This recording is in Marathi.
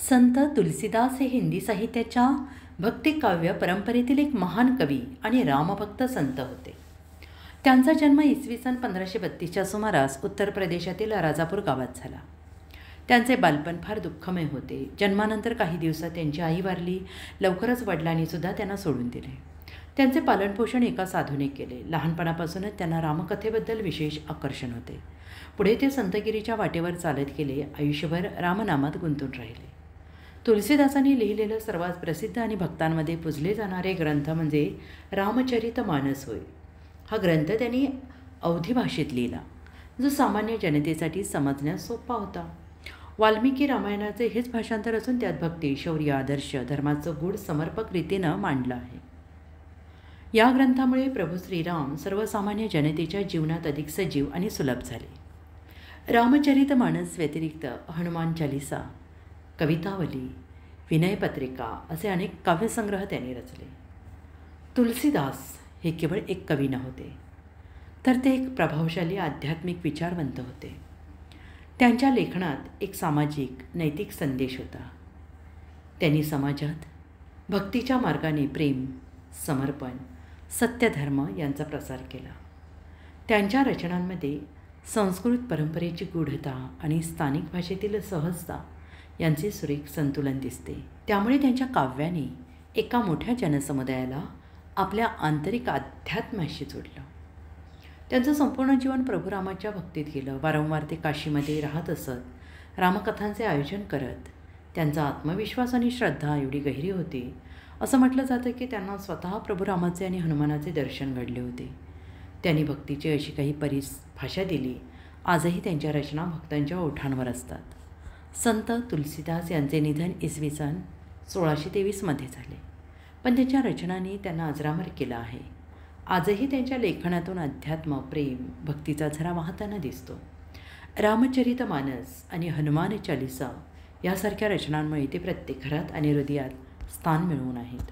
संत तुलसीदास हे हिंदी साहित्याच्या भक्तिकाव्य परंपरेतील एक महान कवी आणि रामभक्त संत होते. त्यांचा जन्म इसवी सन 1532च्या सुमारास उत्तर प्रदेशातील राजापूर गावात झाला. त्यांचे बालपण फार दुःखमय होते. जन्मानंतर काही दिवसात त्यांची आई वारली. लवकरच वडिलांनीसुद्धा त्यांना सोडून दिले. त्यांचे पालनपोषण एका साधूने केले. लहानपणापासूनच त्यांना रामकथेबद्दल विशेष आकर्षण होते. पुढे ते संतगिरीच्या वाटेवर चालत गेले. आयुष्यभर रामनामात गुंतून राहिले. तुलसीदासांनी लिहिलेलं सर्वात प्रसिद्ध आणि भक्तांमध्ये पुजले जाणारे ग्रंथ म्हणजे रामचरितमानस होय. हा ग्रंथ त्यांनी अवधी भाषेत लिहिला, जो सामान्य जनतेसाठी समजण्यास सोपा होता. वाल्मिकी रामायणाचे हेच भाषांतर असून त्यात भक्ती, शौर्य, आदर्श, धर्माचं गूढ समर्पक रीतीनं मांडलं आहे. या ग्रंथामुळे प्रभू श्रीराम सर्वसामान्य जनतेच्या जीवनात अधिक सजीव आणि सुलभ झाले. रामचरितमानस व्यतिरिक्त हनुमान चालिसा, कवितावली, विनयपत्रिका असे अनेक काव्यसंग्रह त्यांनी रचले. तुलसीदास हे केवळ एक कवी नव्हते, तर ते एक प्रभावशाली आध्यात्मिक विचारवंत होते. त्यांच्या लेखनात एक सामाजिक नैतिक संदेश होता. त्यांनी समाजात भक्तीच्या मार्गाने प्रेम, समर्पण, सत्यधर्म यांचा प्रसार केला. त्यांच्या रचनांमध्ये संस्कृत परंपरेची गूढता आणि स्थानिक भाषेतील सहजता यांचे सुरेख संतुलन दिसते. त्यामुळे त्यांच्या काव्याने एका मोठ्या जनसमुदायाला आपल्या आंतरिक अध्यात्माशी जोडलं. त्यांचं संपूर्ण जीवन प्रभू रामाच्या भक्तीत गेलं. वारंवार ते काशीमध्ये राहत असत. रामकथांचे आयोजन करत. त्यांचा आत्मविश्वास आणि श्रद्धा एवढी गहिरी होती, असं म्हटलं जातं की त्यांना स्वतः प्रभू रामाचे आणि हनुमानाचे दर्शन घडले होते. त्यांनी भक्तीची अशी काही भाषा दिली. आजही त्यांच्या रचना भक्तांच्या ओठांवर असतात. संत तुलसीदास यांचे निधन इसवी सन 1623मध्ये झाले, पण त्यांच्या रचनांनी त्यांना अजरामर केला आहे. आजही त्यांच्या लेखनातून अध्यात्म, प्रेम, भक्तीचा झरा वाहताना दिसतो. रामचरितमानस आणि हनुमान चालिसा यासारख्या रचनांमुळे ते प्रत्येक घरात आणि हृदयात स्थान मिळवून आहेत.